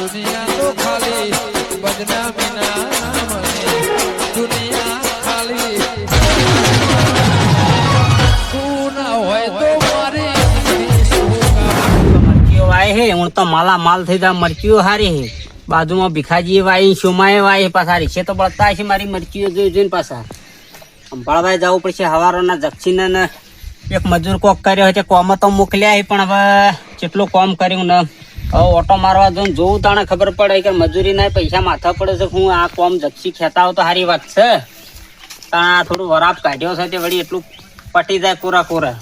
દુનિયા તો ખાલી બદનામીના નામની દુનિયા ખાલી તું ના હોય તો મારી મરચીઓ વાય હે હું તો માલા માલ થઈ જા મરચીઓ હારી હે બાજુમાં ભીખાજી વાય શોમાએ વાય પાછા રીક્ષે તો બળતા છે મારી મરચીઓ જોઈને પાછા અંબાળભાઈ જવું પડશે હવારોના જક્ષીને ને એક મજૂર કોક કર્યો છે કોમ તો મોકલ્યા પણ હવે કેટલું કોમ કર્યું ને હવે ઓટો મારવા જઈને જોવું તાણે ખબર પડે કે મજૂરીના પૈસા માથા પડે છે હું આ કોમ જક્ષી ખેતા હોય તો સારી વાત છે તાણ થોડું વરાપ કાઢ્યો છે તે વળી એટલું પટી જાય કોરા કોરા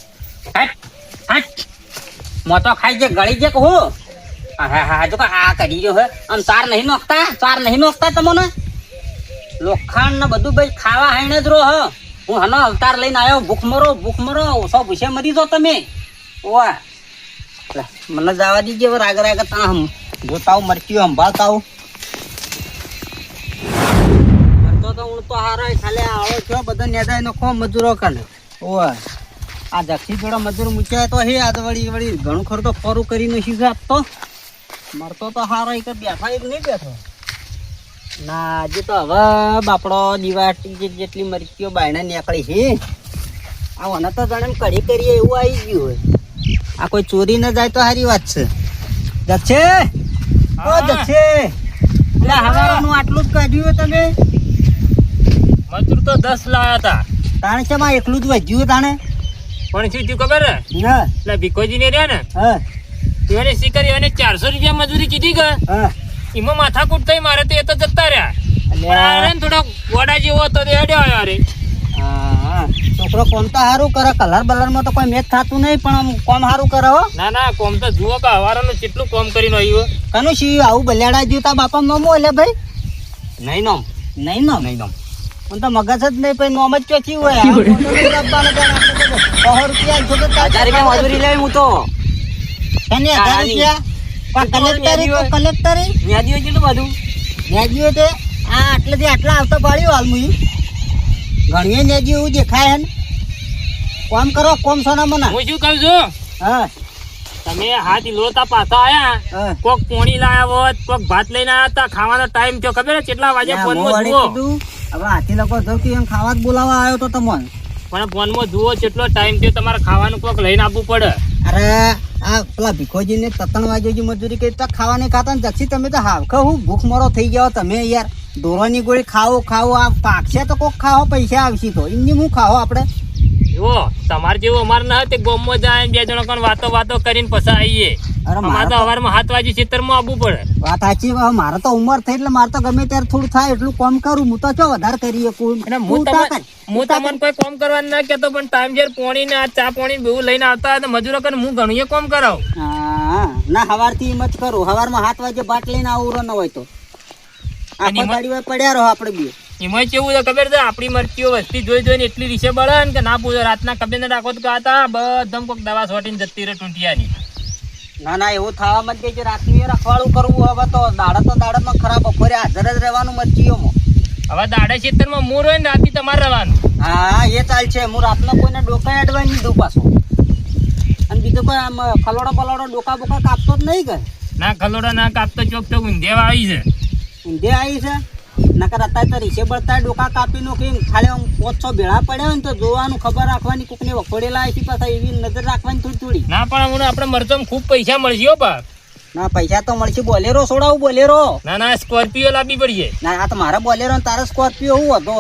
મોતો ખાઈ છે ગળી છે કહું હા જો આ કરી ગયો હે આમ ચાર નહીં નોખતા તમને લોખંડ ને બધું ભાઈ ખાવા હાઈને જ રહો હ હું હનો અવતાર લઈને આવ્યો ભૂખ મરો ઓછો ભૂસે મરી દો તમે ઓવા મને જવા દીજે રાગ તા જોતા હું મરચી સંભાળતા હું તો હું તો હારો ખાલી આવો છો બધા નેદાય નખો મજૂરો કને ઓવા આ જક્ષી જોડે મજૂર મૂક્યા તો હે આ વળી ઘણું ખરું તો ફરું કરીને શીખે આપતો મરતો તો હારો એક બેઠા એક નહીં બેઠો ના હજી તો હવે બાપડો દિવાળી જેટલી મરચીઓ બાયણે નીકળી છે આ મને તો જાણે કઢી કરીએ એવું આવી ગયું હોય આ કોઈ ચોરી ન જાય તો સારી વાત છે જક્ષે ઓ જક્ષે એટલે હવારનું આટલું જ કાઢ્યું તમે મજૂર તો 10 લાયા હતા તાણે છે માં એકલું જ વધ્યું તાણે પણ શું થયું ખબર હે હા એટલે ભીખોજી ને રહ્યા ને હા એને શીખરી અને 400 રૂપિયા મજૂરી કીધી કે હા એમાં માથાકૂટ થઈ મારે તો એ તો જતા રહ્યા પણ થોડો ગોડા જેવો હતો તે હેડ્યો આવ્યો રે હા છોકરો કોમ તો સારું કરે કલર બલરમાં તો કોઈ મેચ થતું નહીં પણ આમ કોમ સારું કરે હો ના કોમ તો જુઓ કે હવારનું કેટલું કોમ કરીને આવ્યું કનું શી આવું બલ્યાડા જ્યું તા બાપા નોમો એટલે ભાઈ નહીં નોમ મને તો મગજ જ નહીં પછી નોમ જ ચોથી હોય 100 રૂપિયા મજૂરી લે હું તો એને 1000 રૂપિયા કલેક્ટરી ન્યાદીઓ કેટલું બધું ન્યાદીઓ તે આ આટલેથી આટલા આવતા પાડ્યું હાલ મુઈ ઘણીએ ન્યાદીઓ એવું દેખાય હે કોમ કરો કોમ સોના મના હું શું કહું છું હા તમે હાથ લોતા પાછા આયા કોક પોણી લાયા હોત કોક ભાત લઈને આયા હતા ખાવાનો ટાઈમ થયો ખબર કેટલા વાગ્યા ફોનમાં જુઓ હવે હાથી લોકો જો કે એમ ખાવા જ બોલાવા આવ્યો તો તમને પણ ફોનમાં જુઓ કેટલો ટાઈમ થયો તમારે ખાવાનું કોક લઈને આપવું પડે અરે આ પેલા ભીખોજી ને 3 વાગે મજૂરી કરી તો ખાવા નહીં ખાતા જક્ષી તમે તો હાવ હું ભૂખ મરો થઈ ગયો તમે યાર દોરાની ગોળી ખાવો આ પાકશે તો કોક ખાવો પૈસા આવશે તો એમની હું ખાવો આપણે જો તમારે જેવું અમારે ના તે ગોમમાં જાય 2 જણા કોણ વાતો કરીને પછી આવીએ અમારે તો સવારમાં 7 વાગે ખેતરમાં આવવું પડે વાત સાચી મારે તો ઉંમર થઈ એટલે મારે તો ગમે ત્યારે થોડું થાય એટલું કામ કરું હું તો છો વધારે કરીએ હું તમને કોઈ કામ કરવાનું ના કેતો પણ ટાઈમ જયારે પોણી ને ચા પોણી બહુ લઈને આવતા હોય તો મજૂરો કરીને હું ઘણું કામ કરાવું હા ના સવારથી એમ જ કરું સવારમાં 7 વાગે બાટ લઈને આવું ન હોય તો આખો ગાડી પડ્યા રહો આપણે બે એમાં કેવું છે ખબર છે આપણી મરચીઓ વસ્તી જોઈને એટલી રીસે બળે ને કે ના પૂછો રાતના કબે ને રાખો તો હતા બધા કોઈક દવા છોટીને જતી રહે ટૂંટિયાની ના એવું થવા મત દે રાતનું રખવાડું કરવું હવે તો દાડામાં ખરાબ બપોરે હાજર જ રહેવાનું મરચીઓમાં હવે દાડા ખેતરમાં મોર હોય ને રાતે તમારે રહેવાનું હા એ ચાલ છે હું રાતના કોઈને ડોકા અડવાઈ નહીં દઉં પાછો અને બીજું કોઈ આમ ખલોડો ડોકા બોકા કાપતો જ નહીં કે ના ખલોડા ના કાપતો ચોક ઊંધેવા આવી છે ઊંધે આવી છે નકર અત્યારે તો રીસે બળતા ડોકા કાપી નાખી ખાલી આમ 500 ભેળા પડ્યા હોય ને તો જોવાનું ખબર રાખવાની કોકને વખોડેલા આવી પાછા એવી નજર રાખવાની થોડી ના પણ આપણે મરચમ ખૂબ પૈસા મળશે હો પા ના પૈસા તો મળશે બોલેરો છોડાવું બોલેરો ના સ્કોર્પિયો લાવવી પડશે ના આ તો મારા બોલેરો ને તારા સ્કોર્પિયો હું હતો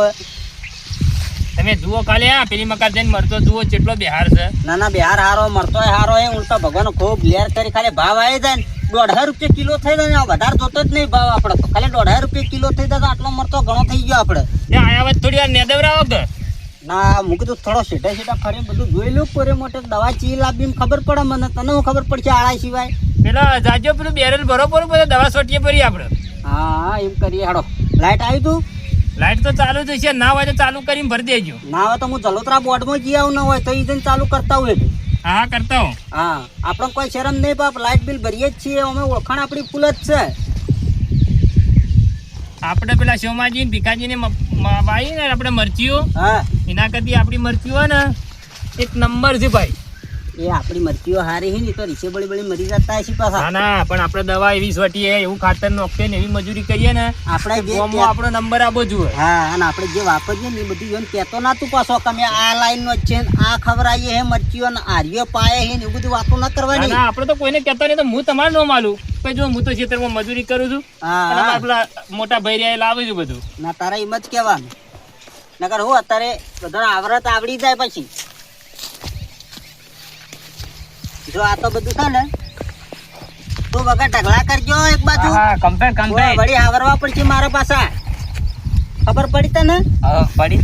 તમે જુઓ કાલે પેલી મકાર જઈને મરતો જુઓ કેટલો બિહાર છે ના બિહાર હારો મરતો હારો એ ઉલટા ભગવાન ખૂબ લેર કરી ખાલી ભાવ આવી જાય ને 1.5 રૂપિયા કિલો થઈ જાય વધારે જોતો જ નહીં ભાવ આપડે તો ખાલી 1.5 રૂપિયા કિલો થઈ જાય આટલો મરતો ઘણો થઈ ગયો આપડે આયા વાત થોડી વાર નેદવરાવો કે ના મૂકી તો થોડો સીધા ફરી બધું જોઈ લો કોરે મોટે દવા ચી લાવી ખબર પડે મને તને હું ખબર પડશે આળા સિવાય પેલા જાજો પેલું બેરલ બરોબર બધા દવા છોટીએ પડી આપડે હા એમ કરીએ હાડો લાઈટ આવી તું લાઈટ તો ચાલુ જ છે ના હોય તો ચાલુ કરીને ભરી દેજો ના હોય તો હું જલોત્રા બોર્ડમાં જઈ આવું ન હોય તો ઈ ચાલુ કરતા હોય હા કરતા હું હા આપણે કોઈ શરમ નહીં બાપ લાઈટ બિલ ભરીએ જ છીએ અમે ઓળખાણ આપણી ફૂલ જ છે આપણે પેલા શોમાજી ભીખાજી ને વાઈ ને આપણે મરચીઓ હા એના કરતી આપણી મરચીઓ ને એક નંબર છે ભાઈ એ આપણી મરચીઓ હારી હે ને તો રીસે બળી બળી મરી જતા હશે પાછા. ના ના પણ આપણે દવા એવી છોટીએ એવું ખાતર નોખીએ ને એવી મજૂરી કરીએ ને આપણે જે ગામમાં આપણો નંબર આપવો જોઈએ. હા અને આપણે જે વાપરીએ ને એ બધું જોઈને કહેતો ના તું પાછો કે અમે આ લાઈનનો જ છે ને આ ખવડાવીએ હે મરચીઓ ને આર્યો પાયે હે ને એવું બધું વાતો ના કરવાની. ના આપણે તો કોઈને કહેતા નહીં તો હું તમારે ન માલું પછી જો હું તો ખેતરમાં મજૂરી કરું છું હા, અને હા. મારા પેલા મોટા ભાઈ રહ્યા લાવું છું બધું. ના તારા એમ જ કહેવાનું નકર હું અત્યારે બધાને આવડત આવડી જાય પછી જો આ તો બધું છે ને તું વગર ઢગલા કરજો એક બાજુ હા કમ્પ્લેટ કમ્પ્લેટ વળી આવરવા પડશે મારા પાછા ખબર પડી તને પડી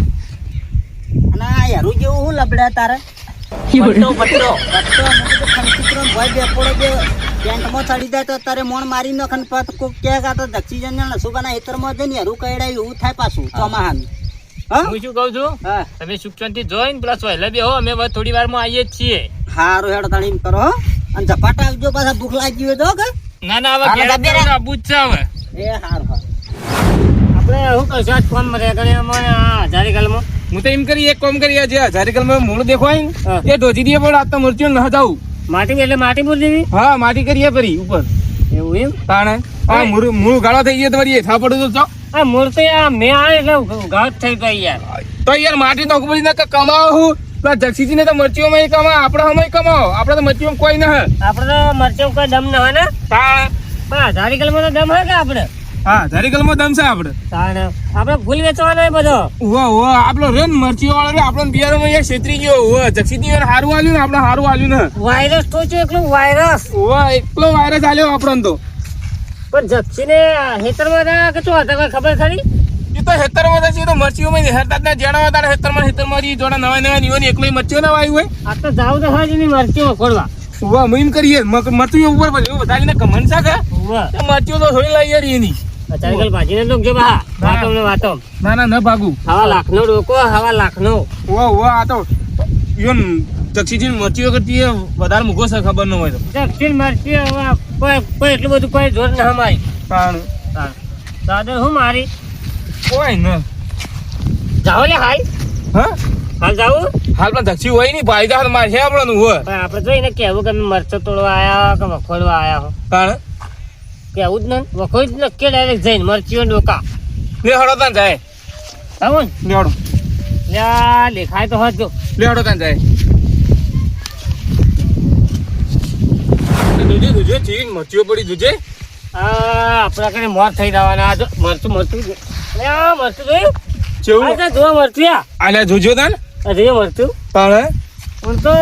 અને આ યારું જેવું હું લબડે તારે પટ્ટો પટ્ટો રસ્તો મને તો ખંચિત્રો ભય બેપોડો જે પેન્ટમાં ચડી જાય તો તારે મોણ મારી નો ખન પત કોક કે કા તો દક્ષી જન નસુબાના હેતરમાં જઈને યારું કઈડાય એવું થાય પાછું ચોમાહાનું. હા હું શું કહું છું હા તમે સુખ શાંતિ જોઈને પેલા સોયલા બેહો અમે હવે થોડી વારમાં આવીએ જ છીએ. હારું હેડ તાણીમ કરો હો. અને ઝપાટ આવજો પાછા ભૂખ લાગી હોય તો કે ના ના હવે હાલો, ઘેર ડબ્બે જવાનું આબુ જ છે હવે. એ હારું હારું આપણે શું કરશું આજ ફોન મળે ઘણી અમારે આ જારીકલમાં હું તો એમ કરી એક કામ કરી જે હજારિકલમાં મૂળ દેખાય હા. ને એ ઢોજી દે પણ આ તો મરચીઓ ન જાવું. માટી એટલે માટી પૂર દેવી હા માટી કરીએ ફરી ઉપર એવું એમ તાણે આ મૂળ ગાળો થઈ ગયો તમારી થા પડું તો છો આ મૂર્તિ આ મેં આ એટલે ઘાટ થઈ ગઈ યાર. તો યાર માટી તો પડી ના કમાવો હું પેલા જક્ષીજી ને તો મરચીઓમાં કમાવો આપણે હમણાં કમાવો આપણે તો મરચીઓમાં કોઈ ના હે આપડે તો મરચો કોઈ દમ ના હોય ને તાણે પણ આ જારીકલમાં તો દમ હોય કે આપડે હા હજારિકલમાં દમ છે આપણે તાણે આપણે ફૂલ વેચવાનો હોય બધો ઉવા ઉવા આપણો રે મરચીઓ વાળો રે આપણો બિયારમાં યાર છેતરી ગયો ઉવા જક્ષીજી હારું આલ્યું ને આપણે હારું આલ્યું ને વાયરસ તો છે એકલું વાયરસ ઉવા એટલો વાયરસ આલ્યો આપણને તો પણ જક્ષીને હેતરમાં રહ્યા કે શું હતા કોઈ ખબર ખરી એ તો હેતરમાં છે તો મરચીઓમાં હેરતા ના જેણા તારા હેતરમાં જોડા નવા નવા નીવાની એકલો મરચીઓ ના વાયું હોય આ તો જાવ તો હોય જ નહીં મરચી ખોડવા ઉવા મુઈમ કરીએ મરચીઓ ઉપર પછી વધારીને કમન છે કે મરચીઓ તો થોડી લઈ યાર એની જારીકલ ભાજીને તો જો બા વાતો ને વાતો ના ના ન ભાગું હવા લાખનો ડોકો હવા લાખનો ઉવા ઉવા આ તો ઈવન જક્ષીજી મરચીઓ કરતી વધારે મૂકો છે ખબર ન હોય તો દક્ષિણ મરચી હવે કોઈ એટલું બધું કોઈ જોર ના મારી તાણ દાદર હું મારી કોઈ ન જાઓ લે હાલ હા હાલ જાવું હાલ પણ જક્ષી હોય નહીં ભાઈ હાલ માર છે આપણને હોય પણ આપણે જોઈને કેવું કે અમે મરચો તોડવા આયા કે વખોડવા આયા હો તાણ કેવું જ ને વખોડ જ નક્કી ડાયરેક્ટ જઈને મરચીઓ ડોકા લે હડો તાન જાય આવો ને લે હડો લ્યા લેખાય તો હોત જો લે હડો તાન જાય દુજે દુજે ચીન મરચીઓ પડી દુજે આપણા કને મોત થઈ જવાના આ જો મરચું મરચું લે આ મરચું જોયું ચેવું આ જો મરચું આ આલે જોજો તાન અરે મરચું તાણે હું તો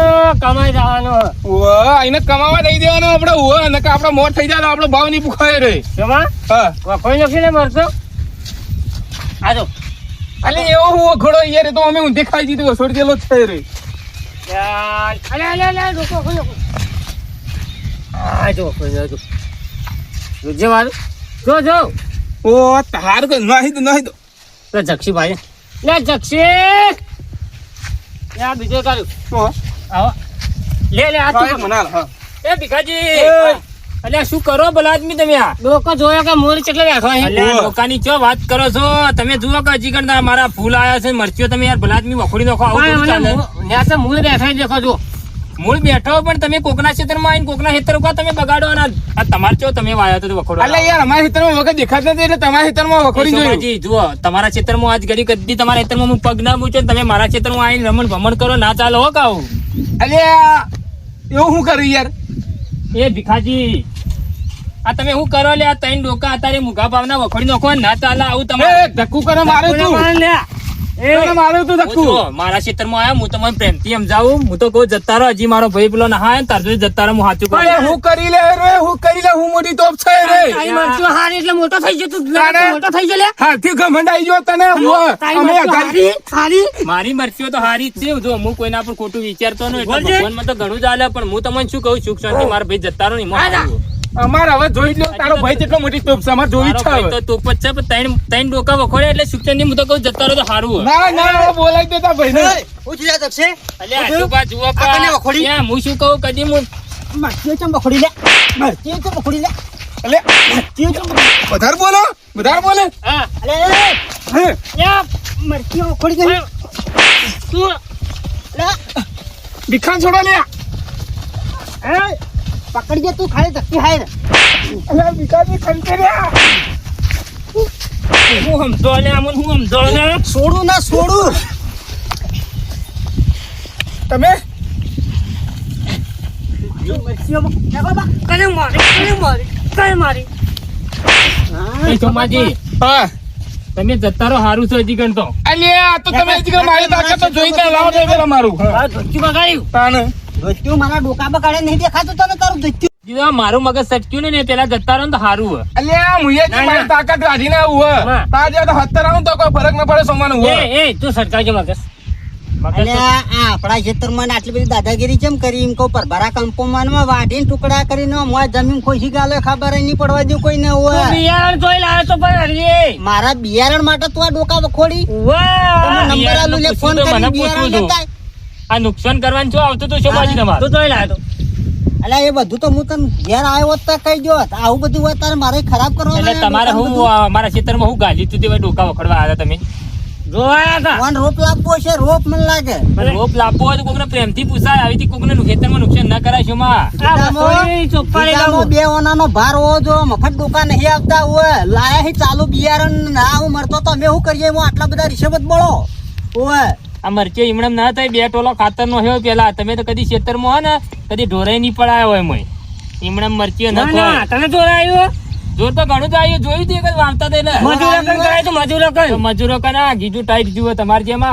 કમાઈ જવાનો ઓવા આઈને કમાવા દઈ દેવાનો આપણે ઓવા નકા આપણો મોટ થઈ જાય તો આપણો ભાવ નહીં પૂખાય રે શેમાં હા વખોઈ નથી ને મરચો આ જો અલે એવો હું ઘોડો યાર તો અમે ઊંધે ખાઈ દીધું છોડ દેલો જ છે રે અલે અલે અલે રોકો ખોલો આ જો ખોલો જો જે મારું જો ઓ તાર કે નહીં તો જક્ષી ભાઈ લે જક્ષી લે આ બીજો કાઢ્યું આવો લે આ તું મનાલ હા એ ભીખાજી અલ્યા શું કરો ભલા આદમી તમે આ ડોકો જોયો કે મોર કેટલે બેઠો છે અલ્યા ડોકાની ચો વાત કરો છો તમે જુઓ કે હજી કરતા મારા ફૂલ આયા છે મરચીઓ તમે યાર ભલા આદમી વખોડી નાખો આવું ચાલે ન્યા મૂળ બેઠા દેખો જો મૂળ બેઠો પણ તમે કોકના ક્ષેત્રમાં આવીને કોકના ક્ષેત્ર ઉપર તમે બગાડો અને આ તમાર ચો તમે વાયો તો વખોડો અલે યાર અમારા ખેતરમાં વખત દેખાત નથી એટલે તમારા ખેતરમાં વખોડી જોયું જી જુઓ તમારા ક્ષેત્રમાં આજ ઘડી કદી તમારા ખેતરમાં હું પગ ના મૂક્યો તમે મારા ક્ષેત્રમાં આવીને રમણ ભમણ કરો ના ચાલે હો કાવું અલે એવું શું કર્યું યાર એ ભીખાજી આ તમે શું કરો લે આ ત્રણ ડોકા અત્યારે મુઘા ભાવના વખોડી નાખો ના ચાલે આવું તમે ધક્કુ કરે માર્યું તું માર્યું તું ધક્કુ મારા ક્ષેત્રમાં આવ્યા હું તમને પ્રેમથી સમજાવું હું તો કહું જતા રહો હજી મારો ભાઈ પેલો નહાય તાર સુધી જતા રહો હું સાચું કહું હું કરી લે રે હું મોટી તોપ છે રે તારી મરચું હારી એટલે મોટો થઈ જતો મોટો થઈ ગયો લે હાથી ઘમંડ આવી ગયો તને અમે હારી મારી મરચીઓ તો હારી જ છે જો હું કોઈના પર ખોટું વિચારતો નહીં એટલે ભગવાનમાં તો ઘણું ચાલે પણ હું તમને શું કહું સુખ શાંતિ મારા ભાઈ જતા રહો નહીં અમાર હવે જોઈ લો તારો ભાઈ કેટલો મોટી તોપ છે અમાર જોઈ છે હવે તો તોપ જ છે પણ ત્રણ ડોકા વખોડે એટલે સુખચંદ હું તો કહું જતા રહો તો સારું ના બોલાઈ દેતા ભાઈ ને ઉઠી જા તક્ષે અલ્યા આજુબા જુઓ આ કને વખોડી? ત્યાં હું શું કહું કદી હું મરચીઓ ચમ બખોડી લે મરચીઓ ચમ બખોડી લે એટલે મરચીઓ ચમ વધારે બોલે હા અલે હે યા મરચીઓ બખોડી ગઈ તું લે ભીખાન છોડો લે પકડજે તું ખાલી ધક્કી હાય અલ્યા વિકાસજી ખંખેર્યા. હું સમજો લે અમન હું સમજો લે છોડું ના છોડું તમે એ ચોમાજી હા તમે જતા રહો હારું છે હજી ગણ તો અલ્યા આ તો તમે હજી કે મારી તાકાત તો જોઈ ત્યાં લાવો તો પેલા મારું તાને ધોત્યું મારા ડોકા બગાડે નહીં દેખાતું તને તારું ધોત્યું કીધું મારું મગજ સટક્યું ને પેલા જતા રહો ને તો હારું હે. અલ્યા મુયે ના, મારી ના. તાકાત કાઢીને આવું હે હા. તાર જેવા તો 70 આવું તો કોઈ ફરક ન પડે સોમાનું હે. એ તું સટકાવજો મગજ અને આ આપણા ખેતરમાં આટલી બધી દાદાગીરી કેમ કરી એમ કહું પરભરા કંપોમાં વાઢીને ટુકડા કરીને મોય જમીન ખોસી ગાલે ખબર નહીં પડવા દે કોઈ ને હોય બિયારણ જોઈ લાવ્યો તો પણ હરીએ. મારા બિયારણ માટે તું આ ડોકા વખોડી વાહ! તમે નંબર બિયારણનું આલું લે ફોન પૂછ્યું તો કરી મને બિયારણ પૂછ્યું લેતા હતું. આ નુકસાન કરવાનું શું આવતું હતું શોભાજી તમારે તું જોઈ લાવ્યો તો અલ્યા એ બધું તો હું તને ઘેર આવ્યો હોત તો કહી દો આવું બધું હોય તારે મારે ખરાબ કરવા એટલે તમારે હું મારા ખેતરમાં હું ગાલી તું તે ડોકા વખડવા આવ્યા તમે જોયા હતા કોણ રોપ લાવવો છે રોપ મને લાગે પણ રોપ લાવવો હોય તો કોકને પ્રેમથી પૂછાય આવી થી કોકને ખેતરમાં નુકસાન ના કરાય શું માં બીજામાં બે ઓનાનો ભાર હોવો જો મફત ડોકા નહીં આવતા હોય લાયા હી ચાલુ બિયારણ ના હું મરતો તો અમે શું કરીએ એમાં આટલા બધા રિષભત બળો હોય આ મરચે ઈમણમ ના થાય બે ટોલો ખાતર નો હોય પેલા તમે તો કદી ખેતરમાં હોય ને કદી ઢોરાઈ નહીં પડાયો હોય મોય ઈમણમ મરચીઓ ન થાય તને ઢોરાયો જોર તો ઘણું જ આવ્યું જોયું તું એક જ વાવતા હતા એટલે મજૂરો કના ગીજું ટાઈટ જુઓ તમારે જેમ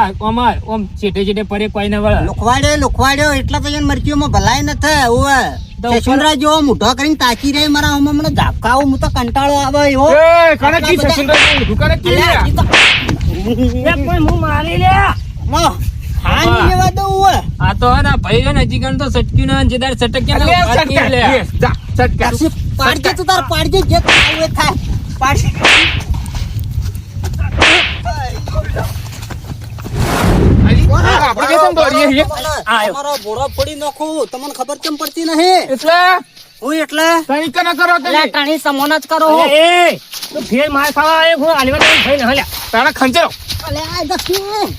ઓમ છેટે છેટે પડે કોઈ ના વળે લુખવાડ્યો એટલા તો એને મરચીઓમાં ભલાઈ ન થાય હોય સસુંદરા જેવો મોઢો કરીને તાકી રહે મારા હમણાં ઝાપકાઓ હું તો કંટાળો આવે એવો એ કણે કી સસુંદરા દુકાને કી લ્યા? હું મારી લે હા નહીં લેવા દઉં હોય આ તો હે ને ભાઈ હે ને હજી ગણ તો સટક્યું ને જેદાર સટક્યા ને અલ્યા વાત નહીં સટકા. લે. Yes, જા, સટકા. પછી પાડજે તું તાર પાડજે જે થાય એ થાય પાડજે આપણે કેમ દોડીએ છીએ? તમારો બોરો ફોડી નાખું તમને ખબર કેમ પડતી નહીં એટલે હું એટલે કઈ કને કરો તમે ટાણી સમોન જ કરો ફેર માર ખાવા આવ્યો હું આલીવા તો થઈ ને હલ્યા તારા ખંચરો અલે આ દસ્યું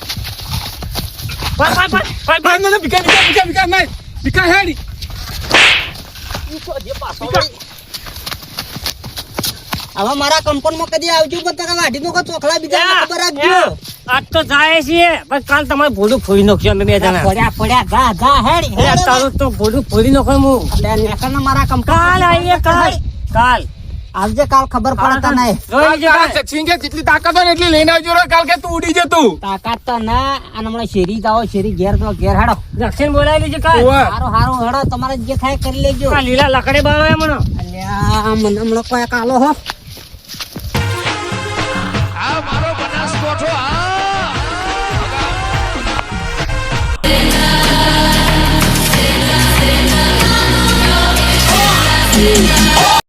ભાઈ મને ભીખા નહીં ભીખા હેડી હવે મારા કંપનીમાં કદી આવજો પણ તારા વાઢી નો ચોખલા બીજા ખબર રાખજો આજ તો જાય છે બસ કાલ તમારે ભોડું ફોડી નાખશે અમે બે જણા પડ્યા જા જા હેડી અરે તારું તો ભોડું ફોડી નાખો હું એટલે નેકરના મારા કાલ આવીએ કંપની કાલ આવજે કાલ ખબર પડતા નહીં જોઈ લેજે કાલ. સચિન કે જેટલી તાકાત હોય ને એટલી લઈને આવજો રે. કાલ કે તું ઉડી જતું તાકાત તો ના અને હમણાં શેરી જાઓ શેરી ઘેર તો ઘેર હેડો દક્ષિણ બોલાવી લેજે કાલ ઓવે. હારો હારો હેડો તમારે જે થાય કરી લેજો આ લીલા લકડે બાવા એમનો અલ્યા મને હમણાં કોઈ કાલો હો આ મારો બનાસકોઠો આ